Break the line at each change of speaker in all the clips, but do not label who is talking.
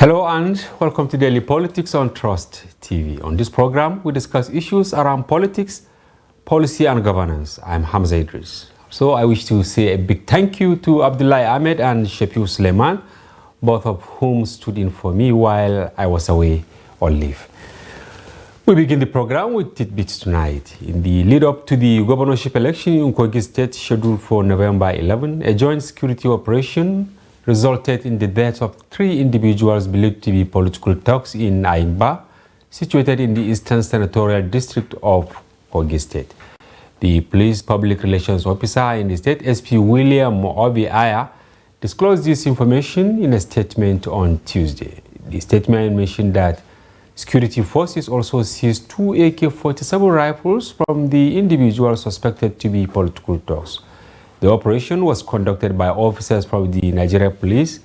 Hello and welcome to Daily Politics on Trust TV. On this program, we discuss issues around politics, policy and governance. I'm Hamza Idris. So I wish to say a big thank you to Abdullah Ahmed and Shepiu Suleiman, both of whom stood in for me while I was away on leave. We begin the program with tidbits tonight. In the lead-up to the governorship election in Kogi State scheduled for November 11, a joint security operation resulted in the deaths of 3 individuals believed to be political thugs in Aimba, situated in the Eastern Senatorial District of Kogi State. The police public relations officer in the state, SP William Obi Aya, disclosed this information in a statement on Tuesday. The statement mentioned that security forces also seized 2 AK-47 rifles from the individuals suspected to be political thugs. The operation was conducted by officers from the Nigeria Police,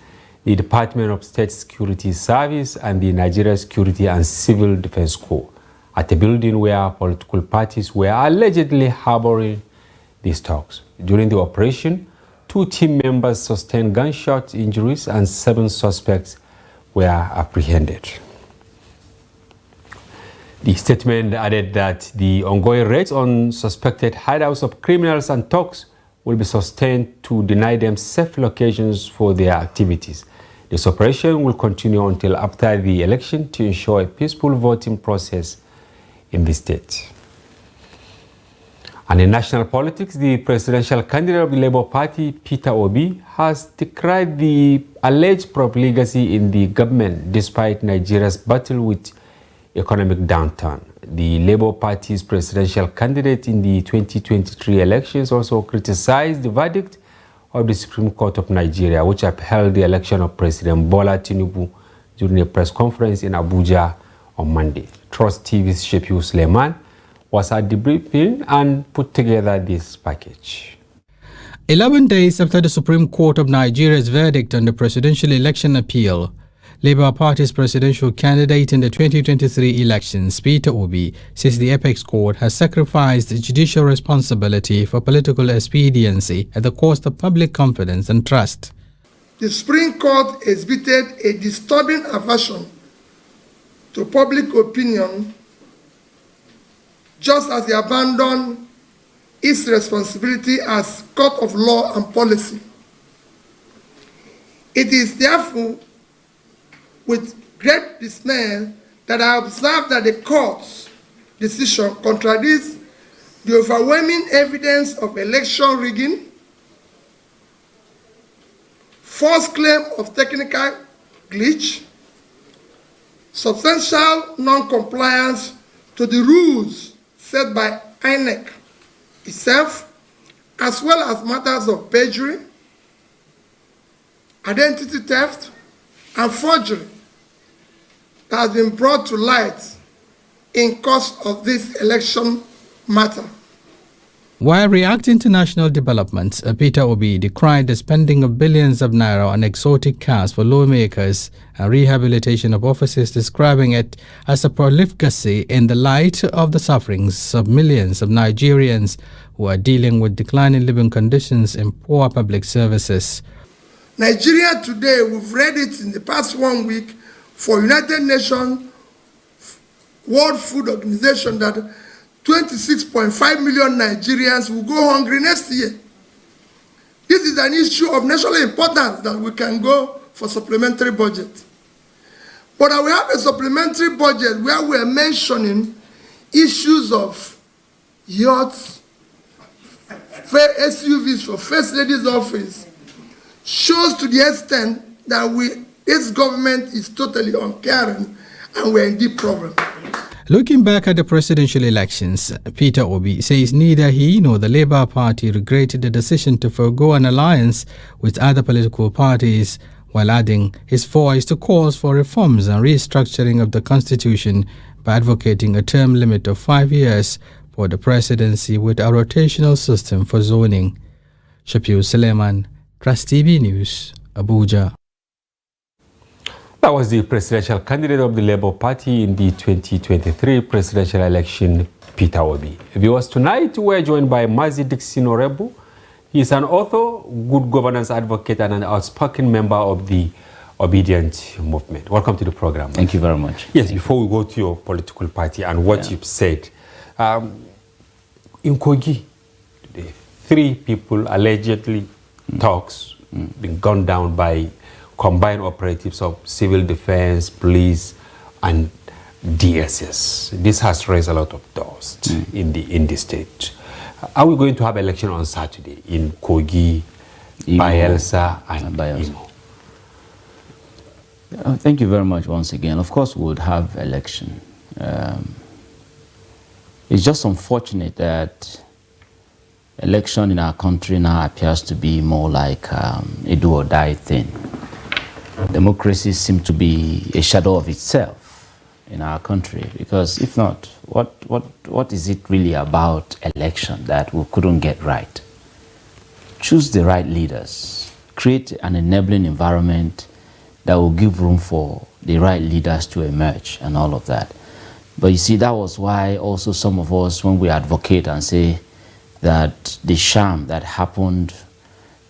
the Department of State Security Service, and the Nigeria Security and Civil Defense Corps at a building where political parties were allegedly harboring these thugs. During the operation, 2 team members sustained gunshot injuries and 7 suspects were apprehended. The statement added that the ongoing raids on suspected hideouts of criminals and thugs will be sustained to deny them safe locations for their activities. This operation will continue until after the election to ensure a peaceful voting process in the state. And in national politics, the presidential candidate of the Labour Party, Peter Obi, has decried the alleged profligacy in the government despite Nigeria's battle with economic downturn. The Labour Party's presidential candidate in the 2023 elections also criticized the verdict of the Supreme Court of Nigeria, which upheld the election of President Bola Tinubu during a press conference in Abuja on Monday. Trust TV's Shepiu Suleiman was at the briefing and put together this package.
11 days after the Supreme Court of Nigeria's verdict on the presidential election appeal, Labour Party's presidential candidate in the 2023 elections, Peter Obi, says the apex court has sacrificed judicial responsibility for political expediency at the cost of public confidence and trust.
The Supreme Court exhibited a disturbing aversion to public opinion, just as it abandoned its responsibility as court of law and policy. It is therefore with great dismay that I observe that the court's decision contradicts the overwhelming evidence of election rigging, false claim of technical glitch, substantial non-compliance to the rules set by INEC itself, as well as matters of perjury, identity theft, and forgery that has been brought to light in course of this election matter.
While reacting to national developments, Peter Obi decried the spending of billions of naira on exotic cars for lawmakers and rehabilitation of offices, describing it as a profligacy in the light of the sufferings of millions of Nigerians who are dealing with declining living conditions and poor public services.
Nigeria today, we've read it in the past 1 week for United Nations World Food Organization that 26.5 million Nigerians will go hungry next year. This is an issue of national importance that we can go for supplementary budget. But we have a supplementary budget where we are mentioning issues of yachts, SUVs for First Lady's office, shows to the extent that this government is totally uncaring and we're in deep problem.
Looking back at the presidential elections, Peter Obi says neither he nor the Labour Party regretted the decision to forego an alliance with other political parties, while adding his voice to calls for reforms and restructuring of the constitution by advocating a term limit of 5 years for the presidency with a rotational system for zoning. Shepiu Suleiman, Trust TV News, Abuja.
That was the presidential candidate of the Labour Party in the 2023 presidential election, Peter Obi. Viewers, tonight we're joined by Mazi Dixon Orebu. He is an author, good governance advocate, and an outspoken member of the obedient movement. Welcome to the program.
Thank you very much.
Yes, before we go to your political party and what you've said, in Kogi, the 3 people allegedly thugs been gunned down by combined operatives of civil defense, police, and DSS. This has raised a lot of dust in the state. Are we going to have election on Saturday in Kogi, Bayelsa, and Imo?
Thank you very much once again. Of course, we would have election. It's just unfortunate that election in our country now appears to be more like a do-or-die thing. Democracy seems to be a shadow of itself in our country, because if not, what is it really about election that we couldn't get right? Choose the right leaders, create an enabling environment that will give room for the right leaders to emerge and all of that. But you see, that was why also some of us, when we advocate and say that the sham that happened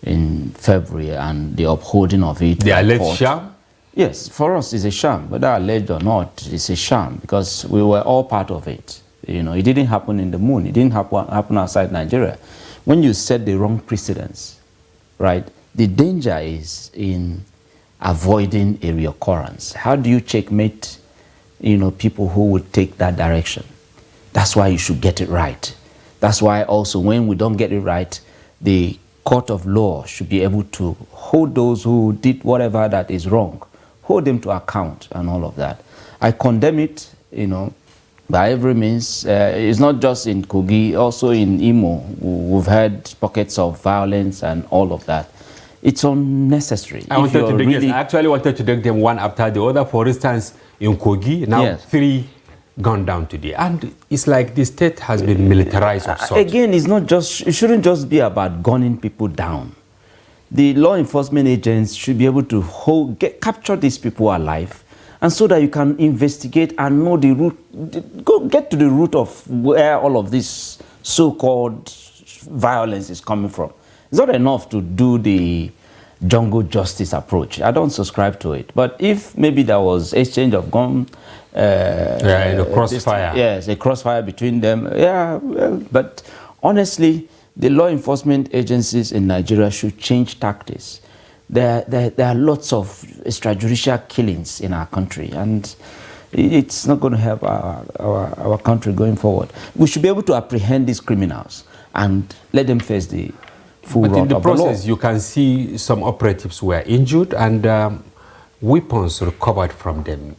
in February and the upholding of it.
The alleged sham?
Yes, for us it's a sham, whether alleged or not, it's a sham, because we were all part of it. You know, it didn't happen in the moon, it didn't happen outside Nigeria. When you set the wrong precedents, right, the danger is in avoiding a reoccurrence. How do you checkmate, you know, people who would take that direction? That's why you should get it right. That's why also when we don't get it right, the court of law should be able to hold those who did whatever that is wrong, hold them to account and all of that. I condemn it, you know, by every means. It's not just in Kogi, also in Imo. We've had pockets of violence and all of that. It's unnecessary.
I actually wanted to take them one after the other. For instance, in Kogi, now 3 gone down today. And it's like the state has been militarized of sorts.
Again, it shouldn't just be about gunning people down. The law enforcement agents should be able to capture these people alive, and so that you can investigate and know the root, get to the root of where all of this so-called violence is coming from. It's not enough to do the jungle justice approach. I don't subscribe to it. But if maybe there was exchange of gun,
in a crossfire.
Yes, a crossfire between them. Well, but honestly, the law enforcement agencies in Nigeria should change tactics. There are lots of extrajudicial killings in our country, and it's not going to help our country going forward. We should be able to apprehend these criminals and let them face the full
But in the
of
process,
the law.
you can see some operatives were injured and weapons recovered from them.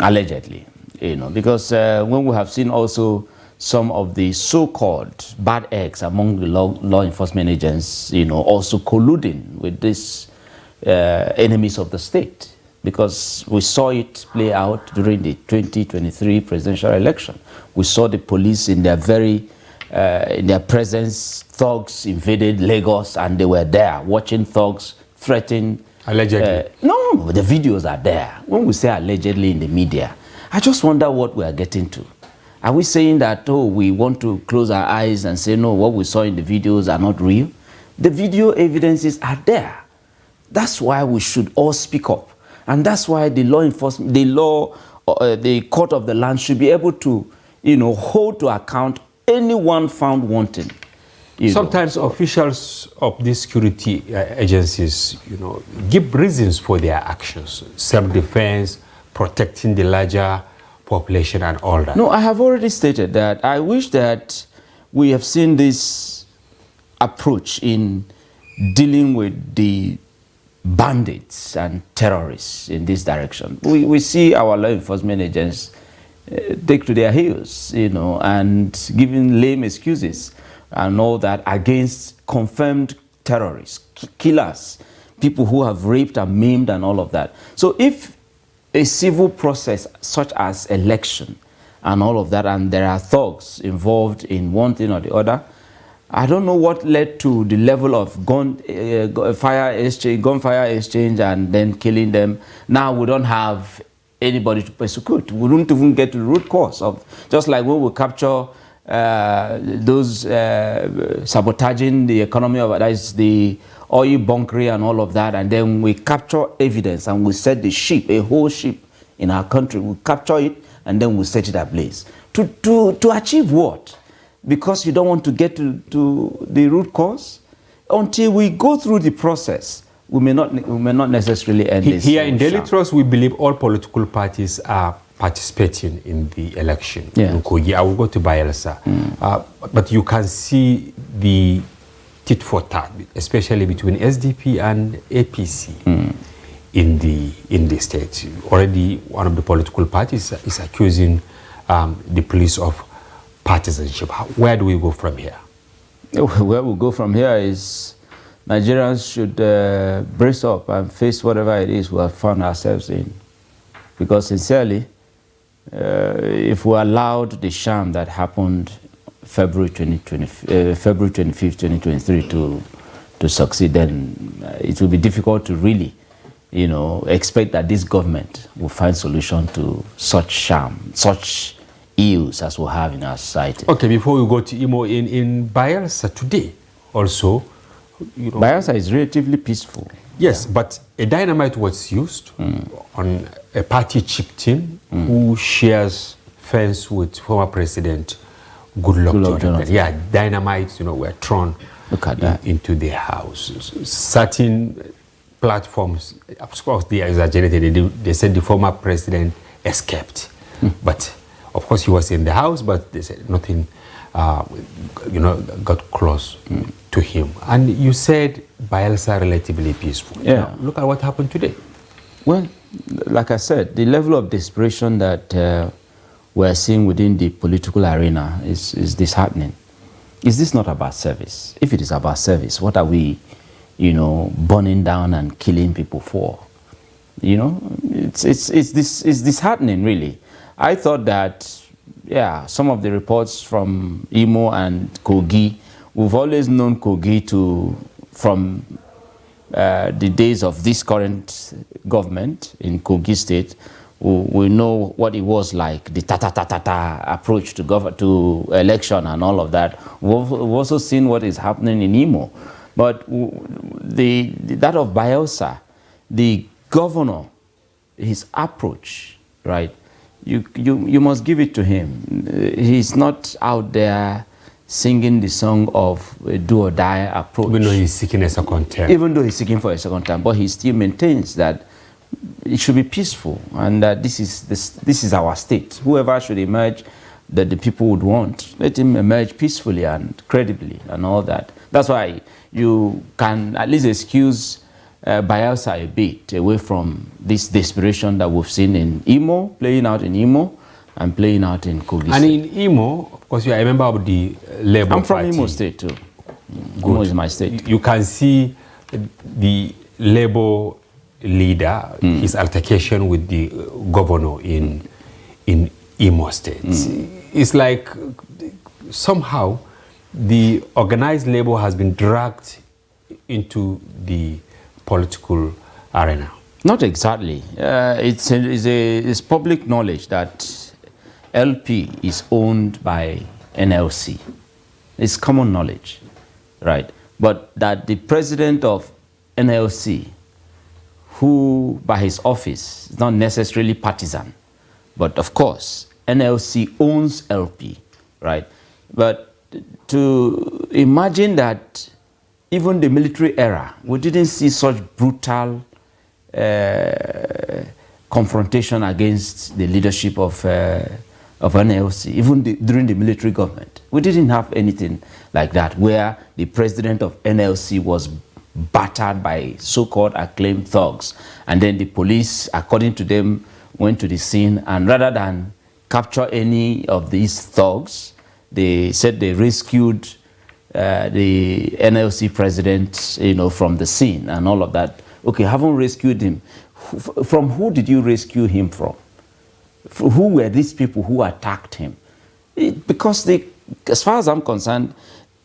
Allegedly, you know, because when we have seen also some of the so-called bad eggs among the law enforcement agents, you know, also colluding with these enemies of the state, because we saw it play out during the 2023 presidential election. We saw the police in their presence, thugs invaded Lagos, and they were there watching thugs threaten.
Allegedly.
No, the videos are there. When we say allegedly in the media, I just wonder what we are getting to. Are we saying that, oh, we want to close our eyes and say, no, what we saw in the videos are not real? The video evidences are there. That's why we should all speak up. And that's why the law enforcement, the court of the land should be able to, you know, hold to account anyone found wanting.
Sometimes officials of these security agencies, you know, give reasons for their actions. Self-defense, protecting the larger population and all that.
No, I have already stated that I wish that we have seen this approach in dealing with the bandits and terrorists in this direction. We see our law enforcement agents take to their heels, you know, and giving lame excuses and all that against confirmed terrorists, killers, people who have raped and maimed and all of that. So if a civil process such as election and all of that, and there are thugs involved in one thing or the other, I don't know what led to the level of gunfire exchange and then killing them. Now we don't have anybody to persecute. We don't even get to the root cause of, just like when we capture those sabotaging the economy of, that is the oil bunkering and all of that, and then we capture evidence and we set the ship, a whole ship in our country, we capture it and then we set it ablaze. To achieve what? Because you don't want to get to the root cause? Until we go through the process, we may not necessarily end this.
Here in Daily Trust, we believe all political parties are participating in the election in Kogi. I will go to Bayelsa. But you can see the tit for tat, especially between SDP and APC in the state. Already one of the political parties is accusing the police of partisanship. Where do we go from here?
Where we go from here is Nigerians should brace up and face whatever it is we have found ourselves in. Because sincerely, if we allowed the sham that happened February 25th, 2023 to succeed, then it will be difficult to really, expect that this government will find solution to such sham, such ills as we have in our society.
Okay, before we go to Imo, in Bayelsa today, also,
Bayelsa is relatively peaceful.
Yes, but a dynamite was used on a party chieftain who shares fence with former President Goodluck Jonathan. Yeah, dynamite, were thrown into their house. Certain platforms, of course, they exaggerated. They said the former president escaped, but of course he was in the house. But they said nothing, got close to him. And you said Bayelsa relatively peaceful.
Yeah.
Now, look at what happened today.
Well, like I said, the level of desperation that we're seeing within the political arena is disheartening. Is this not about service? If it is about service, what are we, burning down and killing people for? It's disheartening, really. I thought that, some of the reports from Imo and Kogi, we've always known Kogi from the days of this current government in Kogi State. We know what it was like, the ta-ta-ta-ta-ta approach to election and all of that. We've also seen what is happening in Imo. But that of Bayelsa, the governor, his approach, right? You must give it to him. He's not out there singing the song of a do-or-die approach.
Even though he's seeking a second term.
Even though he's seeking for a second term, but he still maintains that it should be peaceful and that this is our state. Whoever should emerge that the people would want, let him emerge peacefully and credibly and all that. That's why you can at least excuse Bayelsa a bit away from this desperation that we've seen in Imo, playing out in Imo and playing out in Kogi.
And in Imo, of course, you are a member of the Labour Party.
I'm from Imo State too. Imo is my state.
You can see the Labour leader, his altercation with the governor in Imo State. It's like somehow the organized labor has been dragged into the political arena.
Not exactly. It's public knowledge that LP is owned by NLC. It's common knowledge, right? But that the president of NLC, who by his office is not necessarily partisan, but of course NLC owns LP, right? But to imagine that even the military era, we didn't see such brutal confrontation against the leadership of NLC, even during the military government. We didn't have anything like that, where the president of NLC was battered by so-called acclaimed thugs. And then the police, according to them, went to the scene, and rather than capture any of these thugs, they said they rescued the NLC president, from the scene and all of that. Okay, haven't rescued him. From who did you rescue him from? Who were these people who attacked him? Because as far as I'm concerned,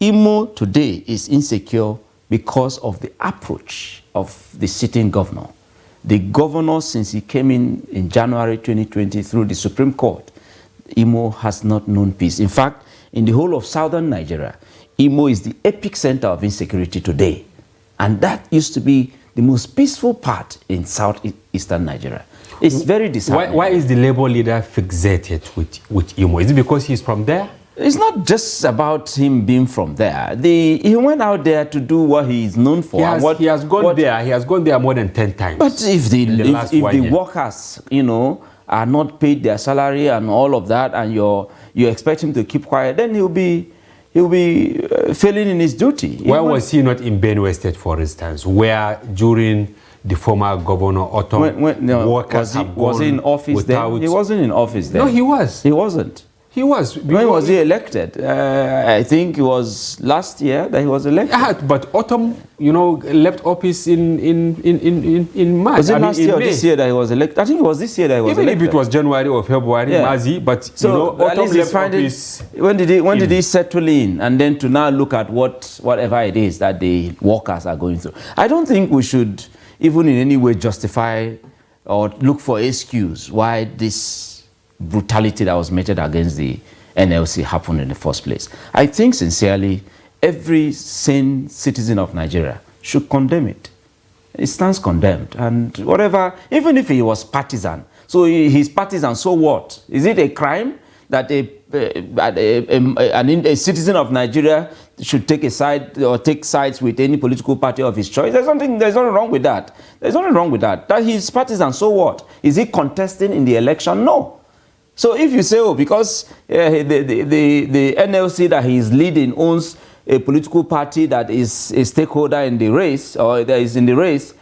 Imo today is insecure because of the approach of the sitting governor. The governor, since he came in January 2020 through the Supreme Court, Imo has not known peace. In fact, in the whole of southern Nigeria, Imo is the epicenter of insecurity today. And that used to be the most peaceful part in southeastern Nigeria. It's very disheartening.
Why is the Labour leader fixated with Imo? Is it because he's from there?
It's not just about him being from there. He went out there to do what he is known for.
He has gone there. He has gone there more than 10 times.
But if the workers, are not paid their salary and all of that, and you expect him to keep quiet, then he'll be failing in his duty.
Why was he not in Benue State, for instance, where during the former governor Otto, workers
was he in office then? He wasn't in office then.
No, he was.
He wasn't.
He was.
When was he elected? I think it was last year that he was elected.
Yeah, but Autumn, left office in March.
Was it last year or this year that he was elected? I think it was this year that he was elected.
Even if it was January or February, Mazi, but Autumn left office.
When did he settle in, and then to now look at whatever it is that the workers are going through? I don't think we should even in any way justify or look for excuse why this brutality that was meted against the NLC happened in the first place. I think sincerely, every sane citizen of Nigeria should condemn it. It stands condemned. And whatever, even if he was partisan, so he's partisan, so what? Is it a crime that a citizen of Nigeria should take a side or take sides with any political party of his choice? There's nothing wrong with that. There's nothing wrong with that. That he's partisan, so what? Is he contesting in the election? No. So if you say, because the NLC that he is leading owns a political party that is a stakeholder in the race, or that is in the race,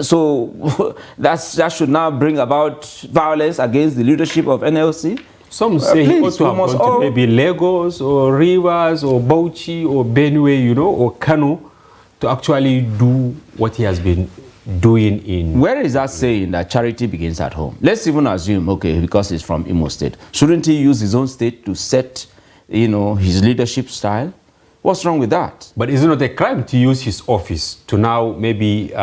so that should now bring about violence against the leadership of NLC?
Some say he also have gone to maybe Lagos or Rivers or Bauchi or Benue, or Kano to actually do what he has been doing in...
Where is that saying that charity begins at home? Let's even assume, because he's from Imo State, shouldn't he use his own state to set, his leadership style? What's wrong with that?
But is it not a crime to use his office to now maybe,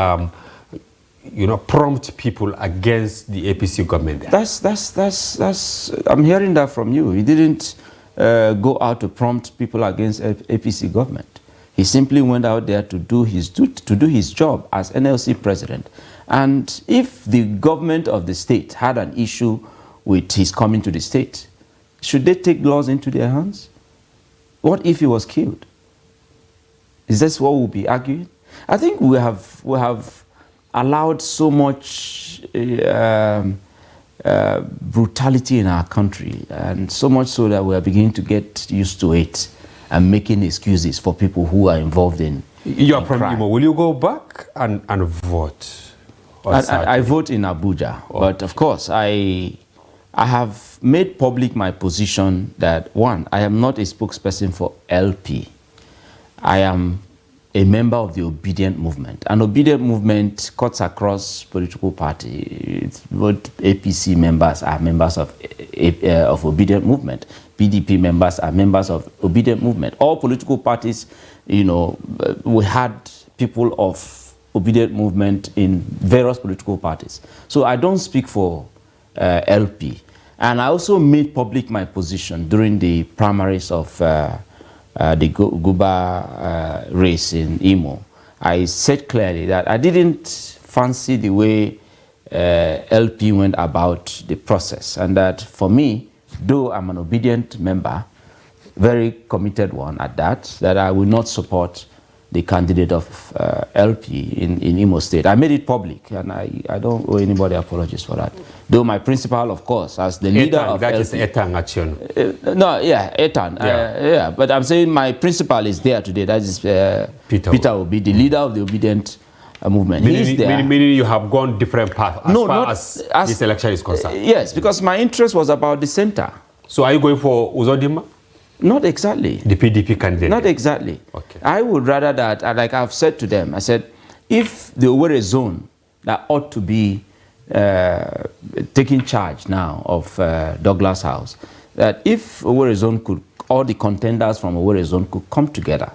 prompt people against the APC government?
That's I'm hearing that from you. He didn't go out to prompt people against APC government. He simply went out there to do his job as NLC president. And if the government of the state had an issue with his coming to the state, should they take laws into their hands? What if he was killed? Is this what we'll be arguing? I think we have allowed so much brutality in our country, and so much so that we are beginning to get used to it and making excuses for people who are involved in
You are from Imo. Will you go back and vote?
I vote in Abuja, but of course I have made public my position that, one, I am not a spokesperson for LP. I am a member of the Obedient Movement. An Obedient Movement cuts across political parties. Both APC members are members of Obedient Movement. PDP members are members of Obedient Movement. All political parties, we had people of Obedient Movement in various political parties. So I don't speak for LP. And I also made public my position during the primaries of the Guba race in Imo. I said clearly that I didn't fancy the way LP went about the process, and that for me, though I'm an obedient member, very committed one at that I will not support the candidate of LP in Imo State. I made it public, and I don't owe anybody apologies for that. Though my principal, of course, as the leader of
that
LP...
is Etan Action.
Etan.
Yeah.
But I'm saying my principal is there today. That is Peter Obi, the leader of the Obedient Movement. He's there.
Meaning you have gone different paths as far as this election is concerned?
Yes, because my interest was about the center.
So are you going for Uzodimma?
Not exactly.
The PDP candidate?
Not exactly.
Okay.
I would rather that, like I've said to them, I said, if the Owerri zone that ought to be taking charge now of Douglas House, that if Owerri zone could, all the contenders from Owerri zone could come together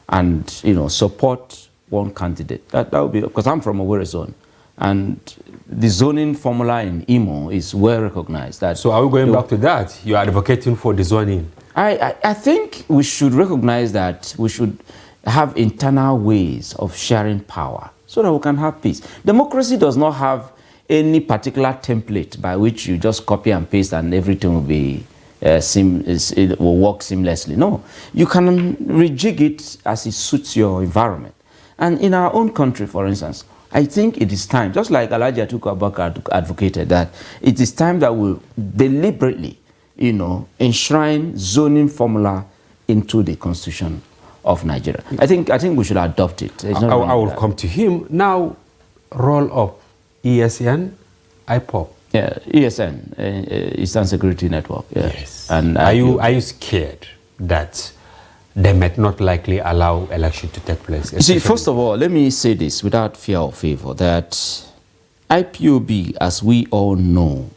and, support one candidate, that would be, because I'm from Owerri zone. And the zoning formula in Imo is well recognized. So
are we going back to that? You are advocating for the zoning?
I think we should recognize that we should have internal ways of sharing power so that we can have peace. Democracy does not have any particular template by which you just copy and paste and everything will be it will work seamlessly. No, you can rejig it as it suits your environment. And in our own country, for instance, I think it is time, just like Alhaji Atiku Abubakar advocated, that it is time that we deliberately, enshrine zoning formula into the constitution of Nigeria. I think we should adopt it.
I will come to him now. Role of ESN, IPOP.
Yeah, ESN, Eastern Security Network. Yeah.
Yes.
And
are you scared that they might not likely allow election to take place?
You see, first of all, let me say this without fear or favor, that IPOB, as we all know,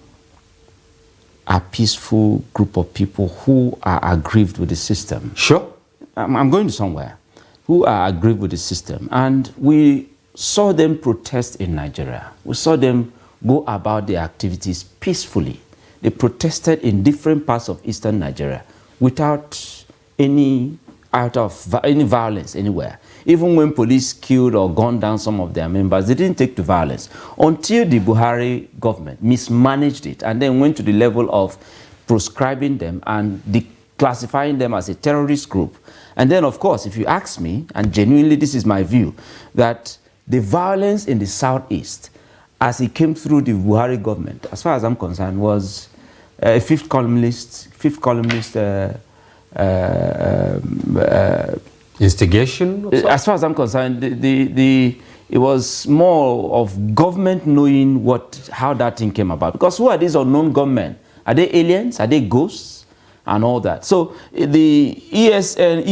are a peaceful group of people who are aggrieved with the system.
Sure.
I'm going to somewhere. Who are aggrieved with the system. And we saw them protest in Nigeria. We saw them go about their activities peacefully. They protested in different parts of eastern Nigeria without any violence anywhere. Even when police killed or gunned down some of their members, they didn't take to violence until the Buhari government mismanaged it and then went to the level of proscribing them and classifying them as a terrorist group. And then, of course, if you ask me, and genuinely this is my view, that the violence in the southeast, as it came through the Buhari government, as far as I'm concerned, was a fifth columnist
instigation?
As far as I'm concerned, it was more of government knowing how that thing came about. Because who are these unknown gunmen? Are they aliens? Are they ghosts? And all that. So the ESN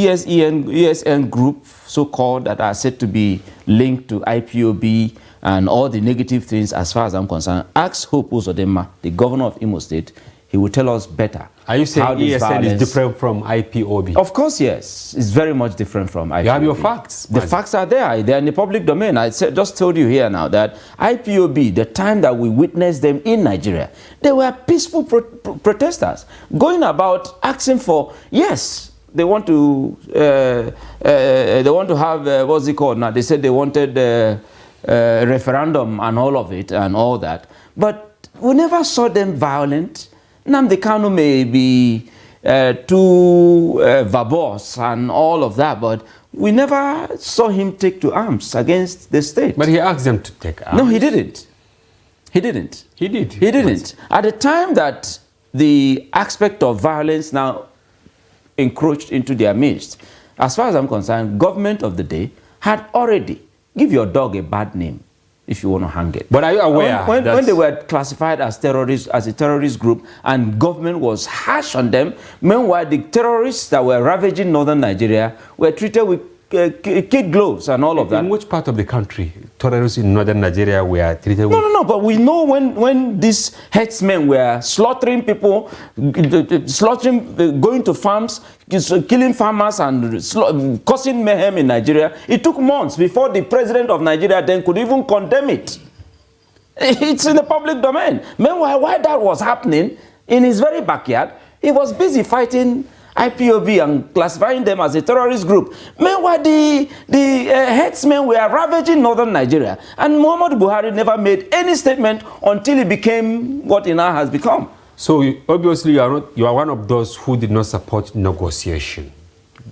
group, so-called, that are said to be linked to IPOB and all the negative things, as far as I'm concerned, ask Hope Uzodinma, the governor of Imo State. He will tell us better.
Are you saying ESN is different from IPOB?
Of course, yes. It's very much different from IPOB.
You have your facts.
The facts are there. They're in the public domain. I just told you here now that IPOB, the time that we witnessed them in Nigeria, they were peaceful protesters going about asking for, yes, they want to have, what's it called now? They said they wanted a referendum and all of it and all that. But we never saw them violent. Nnamdi Kanu may be too verbose and all of that, but we never saw him take to arms against the state.
But he asked them to take arms.
No, he didn't. He didn't.
He did.
He didn't. At the time that the aspect of violence now encroached into their midst, as far as I'm concerned, government of the day had already give your dog a bad name if you want to hang it.
But are you aware
when they were classified as terrorists, as a terrorist group, and government was harsh on them, meanwhile the terrorists that were ravaging northern Nigeria were treated with kid gloves and all of that.
In which part of the country terrorists in northern Nigeria were treated with?
No, but we know when these headsmen were slaughtering people, going to farms, killing farmers and causing mayhem in Nigeria, it took months before the president of Nigeria then could even condemn it. It's in the public domain. Meanwhile, while that was happening in his very backyard, he was busy fighting IPOB and classifying them as a terrorist group. Meanwhile, the headsmen were ravaging northern Nigeria. And Muhammadu Buhari never made any statement until he became what he now has become.
So obviously you are one of those who did not support negotiation.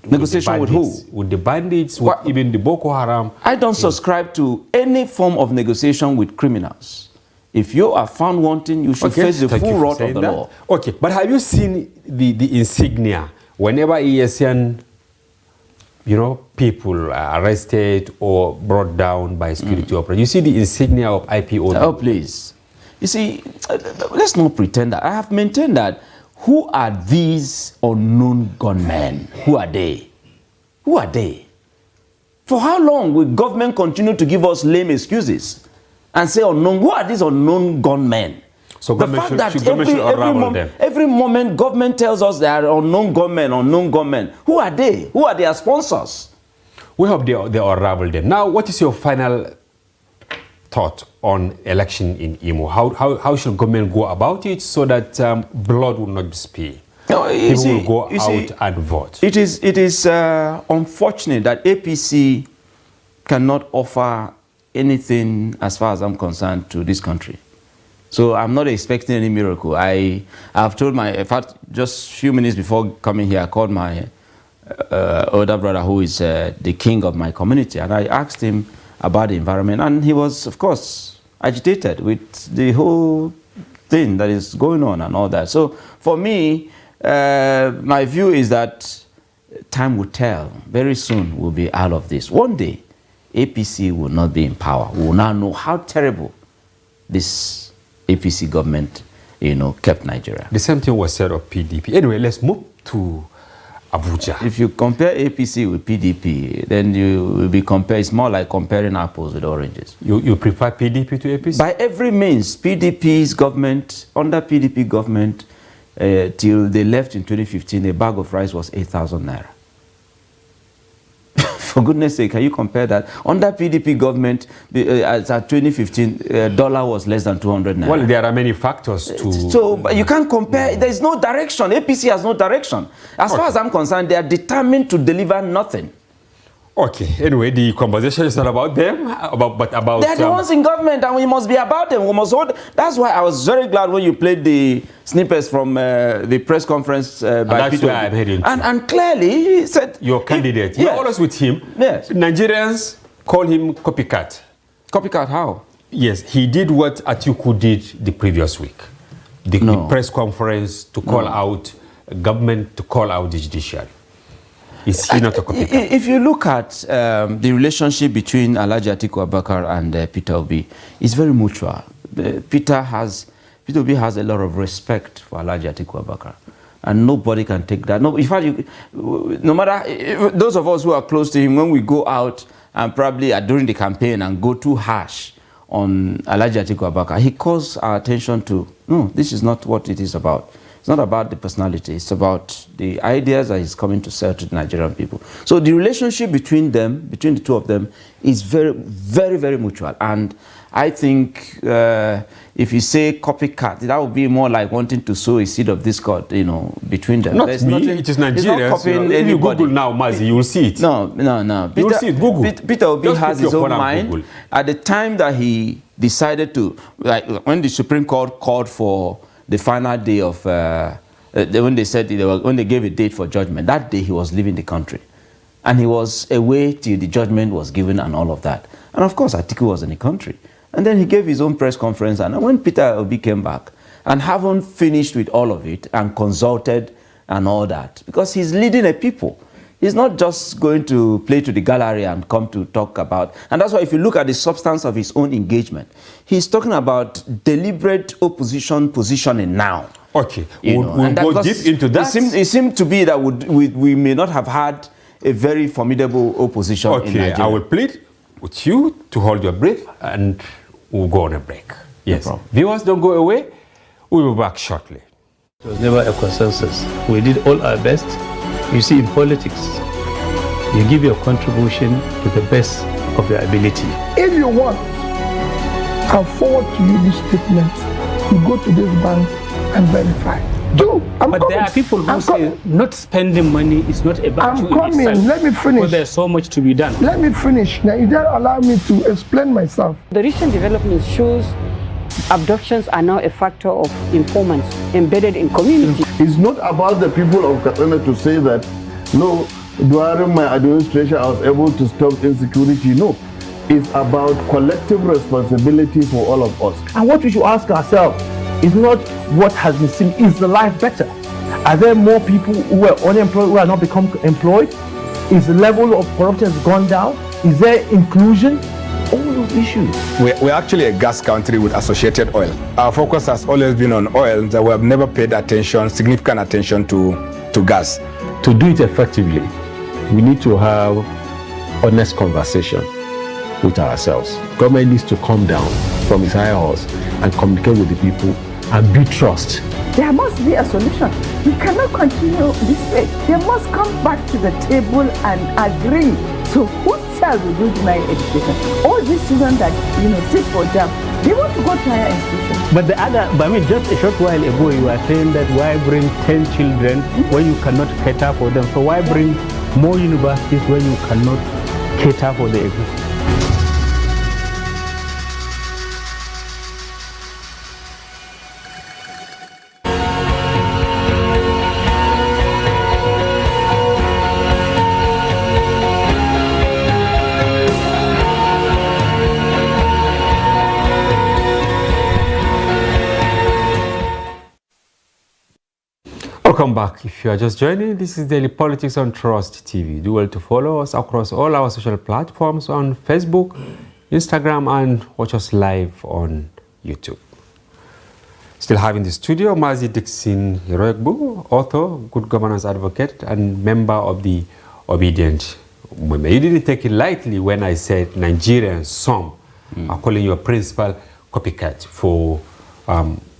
Negotiation with who?
With the bandits, with even the Boko Haram.
I don't subscribe to any form of negotiation with criminals. If you are found wanting, you should face the full wrath of the law.
Okay, but have you seen the insignia? Whenever ESN, people are arrested or brought down by security operators, you see the insignia of IPOB.
Oh, please. You see, let's not pretend that. I have maintained that. Who are these unknown gunmen? Who are they? Who are they? For how long will government continue to give us lame excuses and say unknown? Who are these unknown gunmen?
So the fact that
every moment government tells us they are unknown gunmen. Who are they? Who are their sponsors?
We hope they unravel them. Now, what is your final thought on election in Imo? How should government go about it so that blood will not be spilled?
No,
people will go out and vote.
It is unfortunate that APC cannot offer anything, as far as I'm concerned, to this country. So I'm not expecting any miracle. I've told in fact, just a few minutes before coming here, I called my older brother, who is the king of my community, and I asked him about the environment, and he was, of course, agitated with the whole thing that is going on and all that. So for me, my view is that time will tell. Very soon we'll be out of this. One day, APC will not be in power. We will now know how terrible this APC government, kept Nigeria.
The same thing was said of PDP. Anyway, let's move to Abuja.
If you compare APC with PDP, then you will be it's more like comparing apples with oranges.
You prefer PDP to APC?
By every means, PDP's government, under PDP government, till they left in 2015, a bag of rice was 8,000 naira. For goodness sake, can you compare that? Under PDP government, at 2015, dollar was less than 200 naira.
Well, there are many factors to...
So, but you can't compare. There is no direction. APC has no direction. As far as I'm concerned, they are determined to deliver nothing.
Okay, anyway, the conversation is not about them, but about...
They're the ones in government, and we must be about them. We must hold. That's why I was very glad when you played the snippets from the press conference by Peter Obi. And clearly, he said...
Your candidate, you're always with him.
Yes.
Nigerians call him copycat.
Copycat how?
Yes, he did what Atiku did the previous week. The press conference to call out government, to call out the judiciary. Is he not a copycat?
If you look at the relationship between Alhaji Atiku Abubakar and Peter Obi, it's very mutual. Peter Obi has a lot of respect for Alhaji Atiku Abubakar, and nobody can take that. No, in fact, no matter those of us who are close to him, when we go out and probably during the campaign and go too harsh on Alhaji Atiku Abubakar, he calls our attention to, no, this is not what it is about. It's not about the personality. It's about the ideas that he's coming to sell to the Nigerian people. So the relationship between the two of them, is very, very, very mutual. And I think if you say copycat, that would be more like wanting to sow a seed of discord, between them.
Not me, it is Nigeria. If you Google now, Mazi, you will see it.
No.
You will see it, Google.
Peter Obi has his own mind. Google. At the time that he decided to, like when the Supreme Court called for the final day of, when they gave a date for judgment, that day he was leaving the country. And he was away till the judgment was given and all of that. And of course, Atiku was in the country. And then he gave his own press conference. And when Peter Obi came back, and haven't finished with all of it and consulted and all that, because he's leading a people. He's not just going to play to the gallery and come to talk about. And that's why if you look at the substance of his own engagement, he's talking about deliberate opposition positioning now.
Okay, we'll go deep into that.
It seemed to be that we may not have had a very formidable opposition in Nigeria.
Okay, I will plead with you to hold your breath and we'll go on a break. Yes. No problem. Viewers, don't go away. We'll be back shortly.
It was never a consensus. We did all our best. You see, in politics, you give your contribution to the best of your ability.
If you want, I'll forward to you this statement. You go to this bank and verify.
But there are people who say not spending money is not about you.
I'm coming. Let me finish.
But there's so much to be done.
Let me finish. Now, you don't allow me to explain myself.
The recent developments shows abductions are now a factor of informants embedded in community.
It's not about the people of Katsina to say that, no, during my administration I was able to stop insecurity. No, it's about collective responsibility for all of us.
And what we should ask ourselves is not what has been seen, is the life better? Are there more people who are unemployed who are not become employed? Is the level of corruption has gone down? Is there inclusion? All those issues.
We're actually a gas country with associated oil. Our focus has always been on oil, that we have never paid significant attention to gas.
To do it effectively, we need to have honest conversation with ourselves. Government needs to come down from its high horse and communicate with the people and build trust
There must be a solution. We cannot continue this way. They must come back to the table and agree. So whose child will do deny education? All these children that sit for jam, they want to go to higher institutions.
But just a short while ago, you were saying that why bring 10 children when you cannot cater for them? So why bring more universities when you cannot cater for the existing?
Welcome back. If you are just joining, this is Daily Politics on Trust TV. Do well to follow us across all our social platforms on Facebook, Instagram, and watch us live on YouTube. Still having the studio, Mazi Dixon Hiroegbu, author, good governance advocate, and member of the Obedient Movement. You didn't take it lightly when I said Nigerians, some are calling you a principal copycat for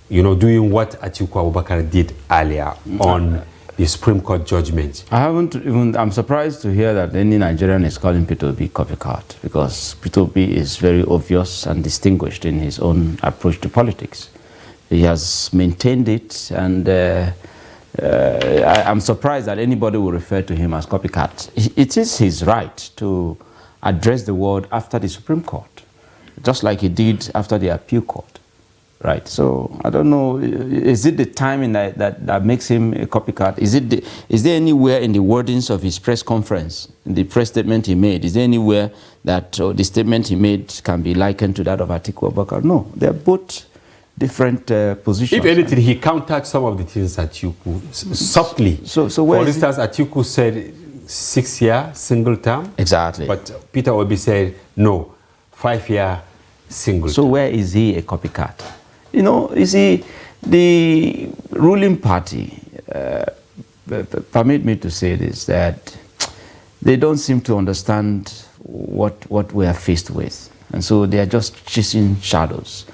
doing what Atiku Abubakar did earlier on the Supreme Court judgment.
I'm surprised to hear that any Nigerian is calling Peter Obi copycat, because Peter Obi is very obvious and distinguished in his own approach to politics. He has maintained it, and I'm surprised that anybody will refer to him as copycat. It is his right to address the world after the Supreme Court, just like he did after the appeal court. Right, so I don't know, is it the timing that makes him a copycat? Is there anywhere in the wordings of his press conference, in the press statement he made, is there anywhere that the statement he made can be likened to that of Atiku Abubakar? No, they're both different positions.
If anything, he countered some of the things Atiku softly. So for instance, Atiku said 6-year single term.
Exactly.
But Peter Obi said no, 5-year single term.
So where is he a copycat? You see, the ruling party, permit me to say this, that they don't seem to understand what we are faced with. And so they are just chasing shadows.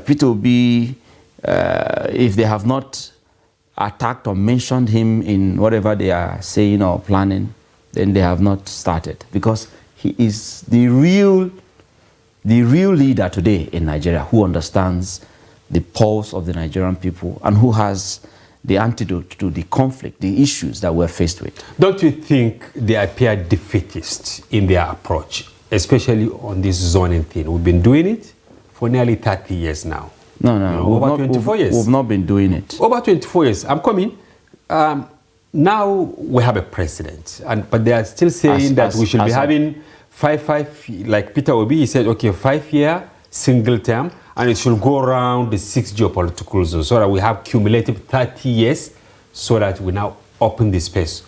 Peter Obi, if they have not attacked or mentioned him in whatever they are saying or planning, then they have not started. Because he is the real leader today in Nigeria who understands the pulse of the Nigerian people and who has the antidote to the conflict, the issues that we're faced with.
Don't you think they appear defeatist in their approach, especially on this zoning thing? We've been doing it for nearly 30 years now.
No,
over 24 years.
We've not been doing it.
Over 24 years. I'm coming. Now we have a president, but they are still saying that we should be having 5, like Peter Obi, he said, okay, 5-year single term, and it should go around the 6 geopolitical zones so that we have cumulative 30 years so that we now open the space.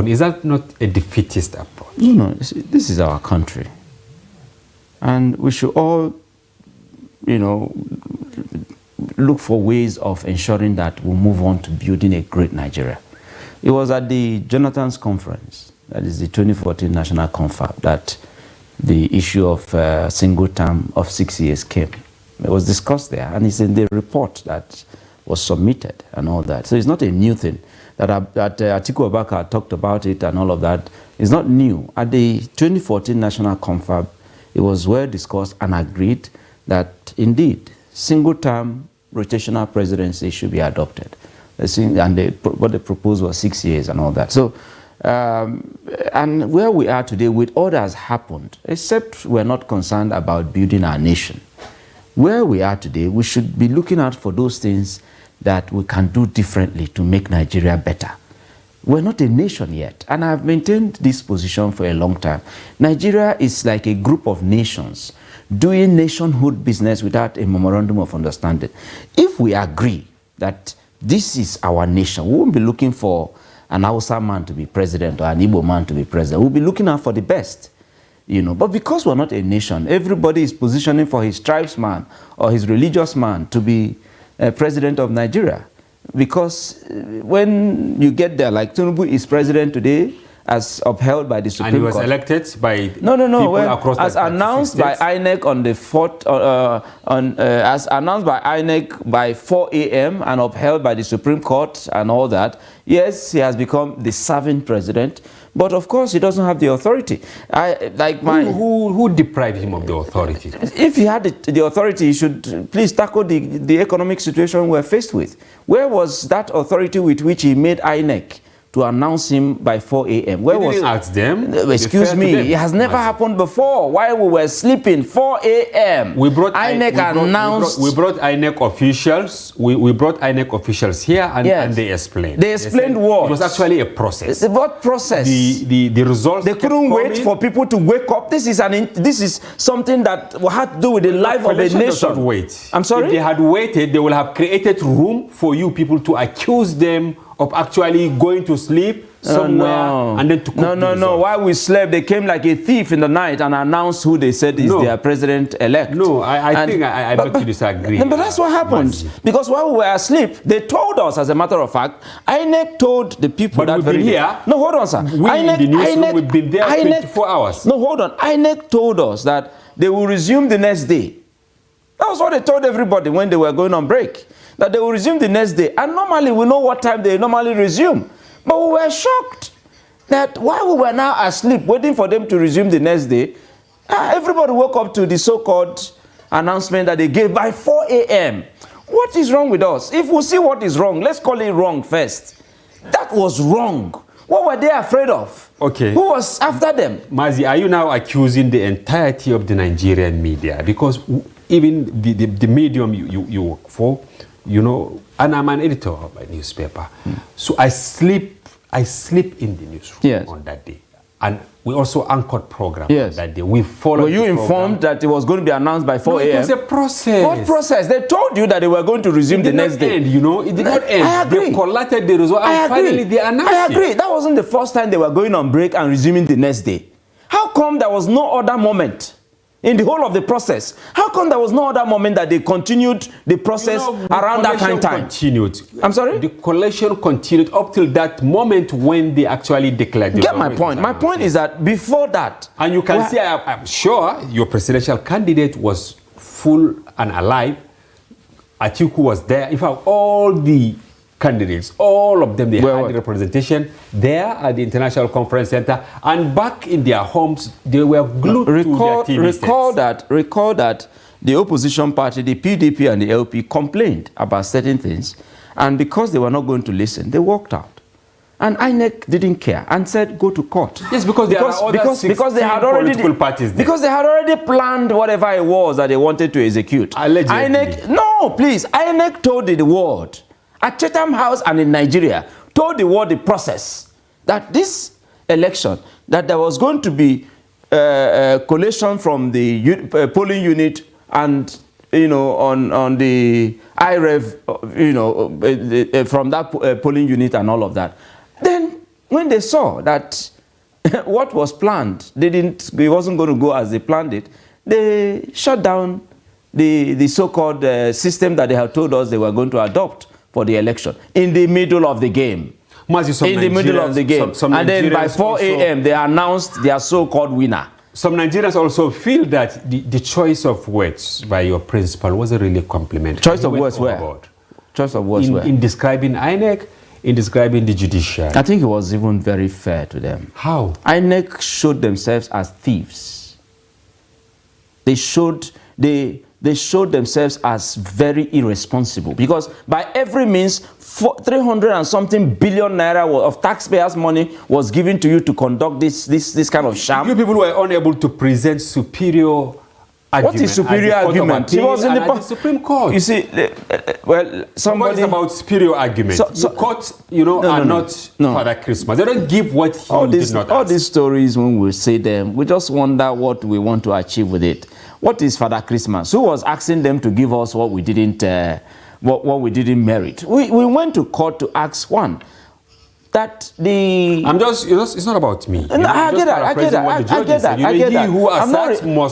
Is that not a defeatist approach?
No, this is our country. And we should all, look for ways of ensuring that we move on to building a great Nigeria. It was at the Jonathan's conference, that is the 2014 National Confab, that the issue of single term of 6 years came. It was discussed there, and it's in the report that was submitted and all that. So it's not a new thing. That Atiku Abubakar talked about it and all of that. It's not new. At the 2014 National Confab, it was well discussed and agreed that indeed single-term rotational presidency should be adopted. And what they proposed was 6 years and all that. So, and where we are today with all that has happened, except we're not concerned about building our nation. Where we are today, we should be looking out for those things that we can do differently to make Nigeria better. We're not a nation yet, and I've maintained this position for a long time. Nigeria is like a group of nations doing nationhood business without a memorandum of understanding. If we agree that this is our nation, we won't be looking for an Hausa man to be president or an Igbo man to be president. We'll be looking out for the best. But because we're not a nation, everybody is positioning for his tribesman or his religious man to be president of Nigeria. Because when you get there, like Tinubu is president today, as upheld by the Supreme Court.
And he was elected by
people
across
as announced by INEC on the 4th, as announced by INEC by 4 a.m. and upheld by the Supreme Court and all that. Yes, he has become the serving president, but of course he doesn't have the authority.
Who deprived him of the authority?
If he had the authority, he should please tackle the economic situation we're faced with. Where was that authority with which he made INEC to announce him by 4 a.m.? Where was?
Didn't ask them.
Excuse me, it has never happened before. While we were sleeping, 4 a.m.
We brought
INEC announced.
We brought INEC officials. We brought INEC officials here, and they explained.
They explained what?
It was actually a process.
What process?
The results.
They couldn't wait for people to wake up. This is something that had to do with the life of a nation.
Wait.
I'm sorry.
If they had waited, they would have created room for you people to accuse them of actually going to sleep somewhere and then to cook
No. While we slept, they came like a thief in the night and announced who they said is their president-elect.
No, I think I beg to disagree.
But that's what happened. Because while we were asleep, they told us, as a matter of fact, INEC told the people
that very day. No,
hold on, sir.
INEC, in the newsroom, we've been there 24 hours.
No, hold on. INEC told us that they will resume the next day. That was what they told everybody when they were going on break. That they will resume the next day. And normally, we know what time they normally resume. But we were shocked that while we were now asleep, waiting for them to resume the next day, everybody woke up to the so-called announcement that they gave by 4 a.m. What is wrong with us? If we see what is wrong, let's call it wrong first. That was wrong. What were they afraid of?
Okay.
Who was after them?
Mazi, are you now accusing the entirety of the Nigerian media? Because even the medium you work for, you know, and I'm an editor of a newspaper. So I sleep in the newsroom on that day. And we also anchored program on that day. We followed.
Were you informed that it was going to be announced by 4 a.m.?
It was a process.
What process? They told you that they were going to resume the next day.
You know, it did not end.
I agree.
They collected the result and finally they announced it.
I agree. That wasn't the first time they were going on break and resuming the next day. How come there was no other moment in the whole of the process? How come there was no other moment that they continued the process around that kind of time?
Continued.
I'm sorry?
The collection continued up till that moment when they actually declared the
Get my point. My point is that before that...
And you can see, I'm sure your presidential candidate was full and alive. Atiku was there. In fact, all the candidates, all of them, they had representation there at the International Conference Center, and back in their homes, they were glued to their TV sets.
Recall that the opposition party, the PDP and the LP, complained about certain things, and because they were not going to listen, they walked out. And INEC didn't care and said, go to court.
Yes, because they had already political parties there.
Because they had already planned whatever it was that they wanted to execute.
Allegedly.
INEC told the world, at Chatham House and in Nigeria, told the world the process, that this election, that there was going to be collation from the polling unit and, you know, on the IREV, you know, from that polling unit and all of that. Then, when they saw that what was planned, it wasn't going to go as they planned it, they shut down the so-called system that they had told us they were going to adopt for the election in the middle of the game. In the middle of the game. And then by 4 a.m., they announced their so-called winner.
Some Nigerians also feel that the choice of words by your principal wasn't really complimentary.
Choice of words where? Choice of words where?
In describing INEC, in describing the judiciary.
I think it was even very fair to them.
How?
INEC showed themselves as thieves. They showed themselves as very irresponsible, because by every means 300 and something billion naira of taxpayers' money was given to you to conduct this kind of sham.
You people were unable to present superior argument.
What is superior argument? It was in the
Supreme Court.
You see, well, somebody
about superior argument. The courts, you know, are not Father Christmas. They don't give what he did not ask.
All these stories, when we say them, we just wonder what we want to achieve with it. What is Father Christmas? Who was asking them to give us what we didn't, what we didn't merit? We went to court to ask one. That the...
it's not about me.
No, I get that.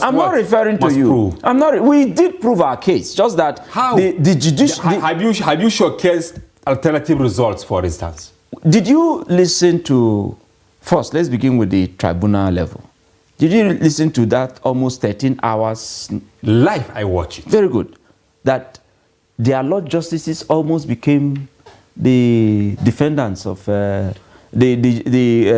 I'm not referring to you. We did prove our case. Just that...
How? Have you showcased alternative results, for instance?
Did you listen to First, let's begin with the tribunal level. Did you listen to that almost 13 hours?
Live, I watch it.
Very good. That their Lord Justices almost became the defendants of the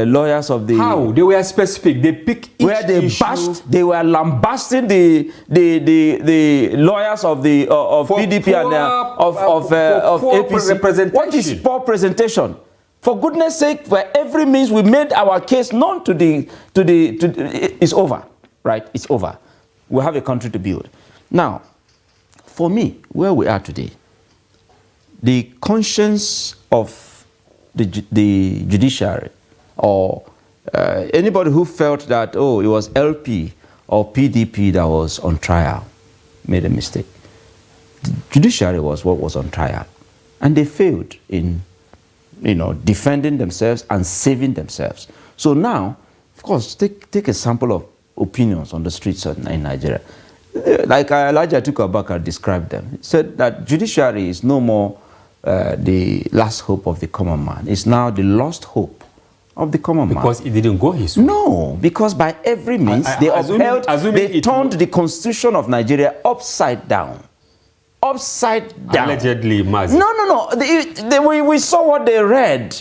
lawyers of the...
How? They were specific. They pick each
where they
issue.
they were lambasting the lawyers of the of PDP and of APC.
Representation.
What is poor presentation? For goodness sake, by every means we made our case known to the it's over, right? It's over. We have a country to build. Now, for me, where we are today, the conscience of the judiciary, or anybody who felt that, oh, it was LP or PDP that was on trial, made a mistake. The judiciary was what was on trial, and they failed in, defending themselves and saving themselves. So now, of course, take a sample of opinions on the streets in Nigeria. Like Elijah Tukabaka described them. He said that judiciary is no more the last hope of the common man. It's now the lost hope of the common man.
Because it didn't go his way.
No, because by every means they turned the constitution of Nigeria upside down. Upside down.
Allegedly, Mazi.
No. We saw what they read.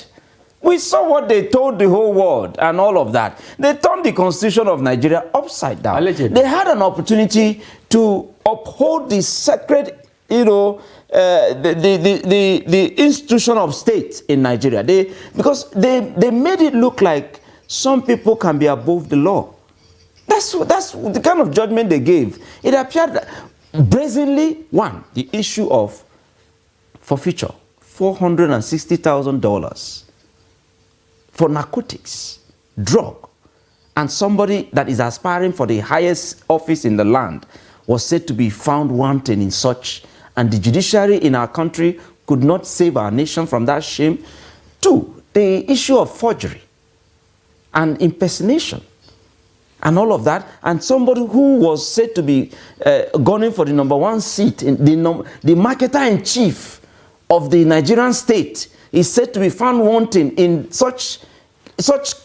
We saw what they told the whole world and all of that. They turned the constitution of Nigeria upside down.
Allegedly.
They had an opportunity to uphold the sacred, the institution of state in Nigeria. Because they made it look like some people can be above the law. That's the kind of judgment they gave. It appeared that brazenly, one, the issue of forfeiture, $460,000 for narcotics, drug, and somebody that is aspiring for the highest office in the land was said to be found wanting in such, and the judiciary in our country could not save our nation from that shame. Two, the issue of forgery and impersonation and all of that, and somebody who was said to be gunning for the #1 seat, in the marketer-in-chief of the Nigerian state is said to be found wanting in such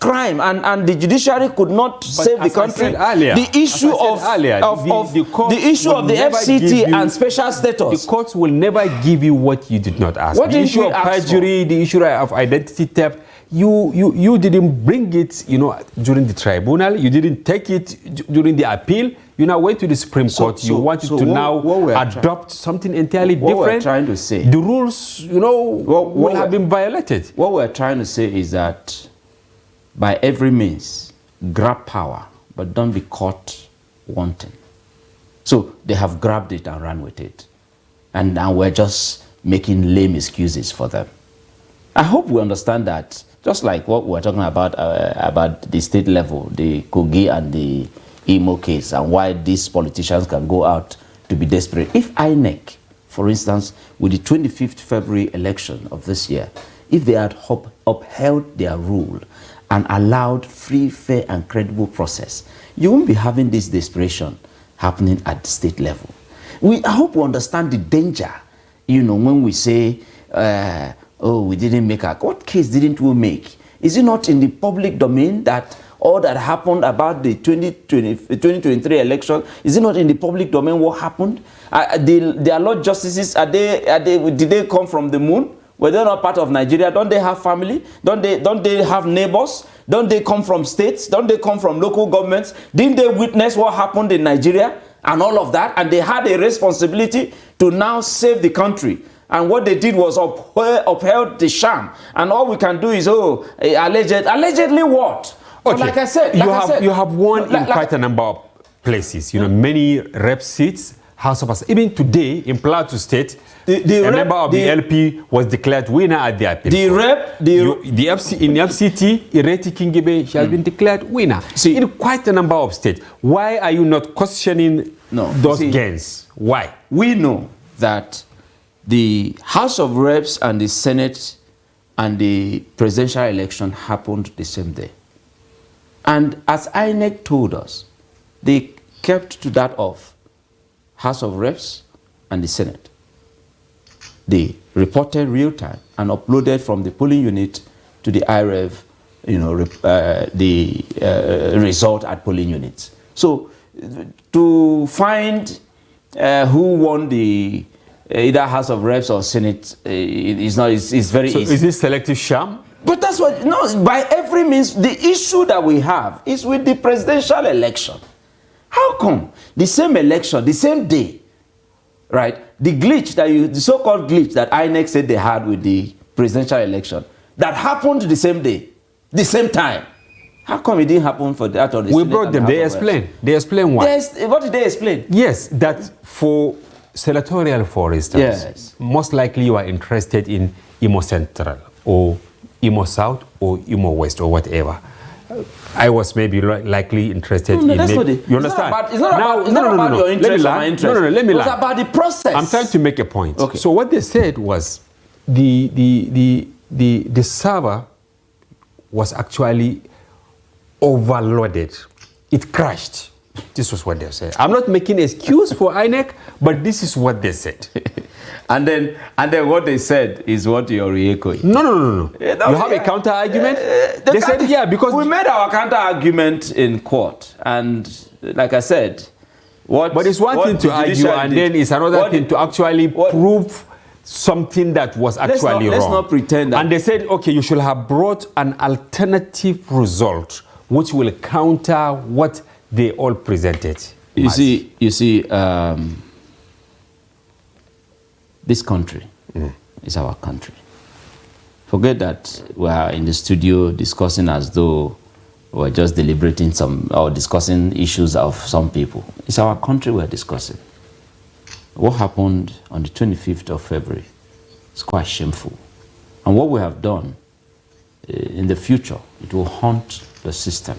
crime, and the judiciary could not save the country. The issue of the issue of the FCT and special status.
The courts will never give you what you did not ask. The issue of perjury, the issue of identity theft, you didn't bring it, during the tribunal. You didn't take it during the appeal. You now went to the Supreme Court. You wanted to now adopt something entirely different.
What we're trying to say,
the rules, will have been violated.
What we're trying to say is that by every means, grab power, but don't be caught wanting. So they have grabbed it and ran with it. And now we're just making lame excuses for them. I hope we understand that, just like what we're talking about the state level, the Kogi and the Imo case, and why these politicians can go out to be desperate. If INEC, for instance, with the 25th February election of this year, if they had upheld their rule and allowed free, fair, and credible process, you won't be having this desperation happening at the state level. I hope we understand the danger, when we say, oh, we didn't make what case didn't we make? Is it not in the public domain that all that happened about the 2023 election, is it not in the public domain what happened? Their Lord Justices, did they come from the moon? Were they not part of Nigeria? Don't they have family? Don't they have neighbors? Don't they come from states? Don't they come from local governments? Didn't they witness what happened in Nigeria and all of that? And they had a responsibility to now save the country. And what they did was upheld the sham. And all we can do is, allegedly what?
Okay.
Like I said,
you have won in quite a number of places. Many rep seats, House of Assembly. Even today in Plateau State, a member of the LP was declared winner at the appeal. In FCT, Ireti Kingibe, she has been declared winner. See, in quite a number of states. Why are you not questioning those gains? Why?
We know that the House of Reps and the Senate and the presidential election happened the same day. And as INEC told us, they kept to that of House of Reps and the Senate. They reported real time and uploaded from the polling unit to the IREV the result at polling units. So to find who won the either House of Reps or Senate is very easy.
Is this selective sham?
But that's what, no, by every means, the issue that we have is with the presidential election. How come the same election, the same day, right? The glitch the so-called glitch that INEC said they had with the presidential election, that happened the same day, the same time. How come it didn't happen for that or the
We brought them, they explained. They explained why.
What did they explain?
Yes, that for senatorial, for instance, most likely you are interested in Imo Central or Imo South or Imo West or whatever. I was maybe likely interested in...
That's
maybe,
what
you understand?
It's not about your interest or my interest.
No, let me
It's about the process.
I'm trying to make a point.
Okay.
So what they said was the server was actually overloaded. It crashed. This was what they said. I'm not making an excuse for INEC, but this is what they said.
and then what they said is what you're echoing.
No. You have a counter argument? They said, yeah, because...
We made our counter argument in court. And like I said,
But it's one thing to argue, and then it's another thing to actually prove something that was actually wrong.
Let's not pretend that...
And they said, okay, you should have brought an alternative result which will counter what they all presented.
You see, this country is our country. Forget that we are in the studio discussing as though we're just deliberating or discussing issues of some people. It's our country we're discussing. What happened on the 25th of February is quite shameful. And what we have done in the future, it will haunt the system.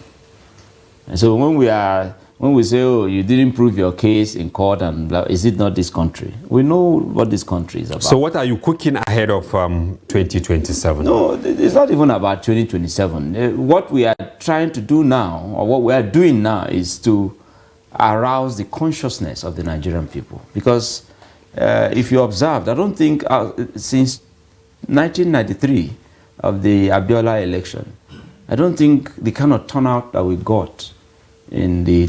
And so when we say, oh, you didn't prove your case in court, and blah, is it not this country? We know what this country is about.
So what are you cooking ahead of 2027?
No, it's not even about 2027. What we are trying to do now, or what we are doing now, is to arouse the consciousness of the Nigerian people. Because if you observed, I don't think since 1993 of the Abiola election, I don't think the kind of turnout that we got in the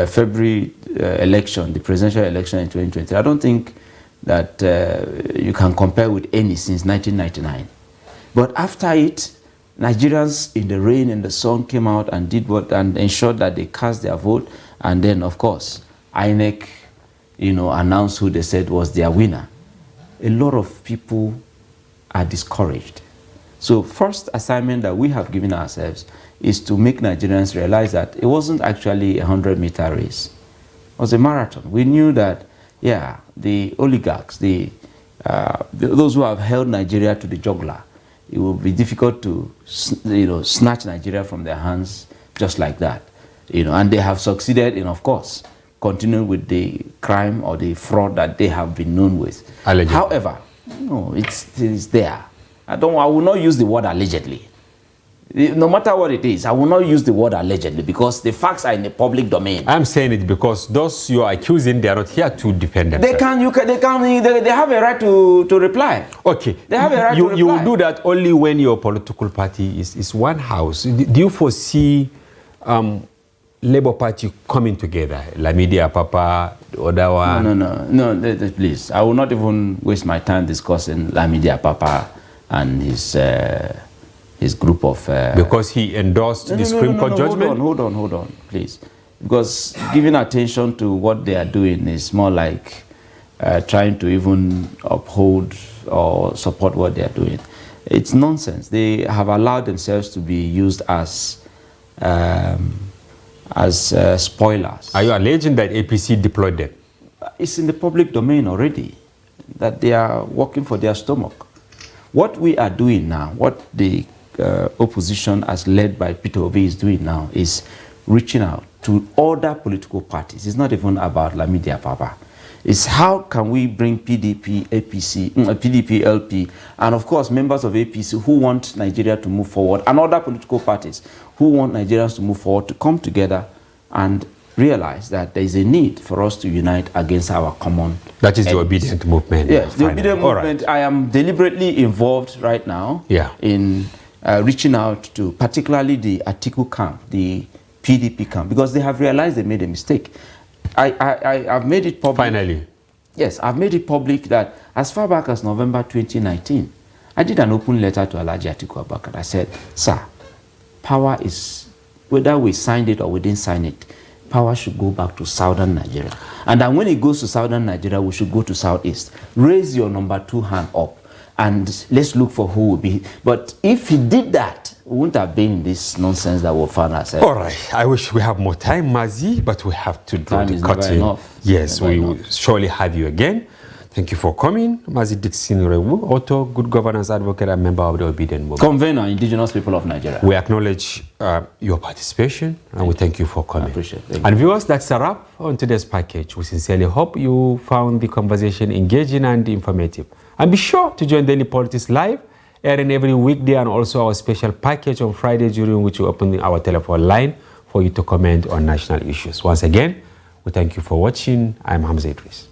February election, the presidential election in 2020, I don't think that you can compare with any since 1999. But after it, Nigerians in the rain and the sun came out and did and ensured that they cast their vote. And then, of course, INEC, announced who they said was their winner. A lot of people are discouraged. So first assignment that we have given ourselves is to make Nigerians realize that it wasn't actually a 100-meter race. It was a marathon. We knew that, yeah, the oligarchs, those who have held Nigeria to the jugular, it will be difficult to, snatch Nigeria from their hands just like that. And they have succeeded in, of course, continuing with the crime or the fraud that they have been known with.
Allegedly.
However, no, it's there. I will not use the word allegedly. No matter what it is, I will not use the word allegedly because the facts are in the public domain.
I'm saying it because those you are accusing, they are not here to defend themselves.
They have a right to reply.
Okay.
They have a right to reply.
You will do that only when your political party is one house. Do you foresee Labour Party coming together? Lamidi Papa, the other one?
No, please. I will not even waste my time discussing Lamidi Papa and his group of...
because he endorsed the Supreme Court judgment?
Hold on, please. Because giving attention to what they are doing is more like trying to even uphold or support what they are doing. It's nonsense. They have allowed themselves to be used as spoilers.
Are you alleging that APC deployed them?
It's in the public domain already, that they are working for their stomach. What we are doing now, what the opposition as led by Peter Obi is doing now is reaching out to other political parties. It's not even about Lamidi Papa. It's how can we bring PDP, APC, PDP, LP, and of course members of APC who want Nigeria to move forward, and other political parties who want Nigerians to move forward to come together and realize that there is a need for us to unite against our common
That is
enemies.
the obedient movement.
Yes, the
finally.
obedient movement. Right. I am deliberately involved right now in reaching out to particularly the Atiku camp, the PDP camp, because they have realized they made a mistake. I've made it public.
Finally.
Yes, I've made it public that as far back as November 2019, I did an open letter to Alhaji Atiku Abubakar. I said, sir, power is, whether we signed it or we didn't sign it, power should go back to southern Nigeria. And then when it goes to southern Nigeria, we should go to southeast. Raise your number 2 hand up and let's look for who will be. But if he did that, we wouldn't have been in this nonsense that we found ourselves.
All right. I wish we have more time, Mazi, but we have to draw the curtain. Yes, we will surely have you again. Thank you for coming. Mazi Dixon Rewu, author, good governance advocate, and member of the Obedient Movement.
Convener, Indigenous People of Nigeria.
We acknowledge your participation and we thank you for coming.
I appreciate it.
And viewers, that's a wrap on today's package. We sincerely hope you found the conversation engaging and informative. And be sure to join Daily Politics Live, airing every weekday, and also our special package on Friday, during which we open our telephone line for you to comment on national issues. Once again, we thank you for watching. I'm Hamza Idris.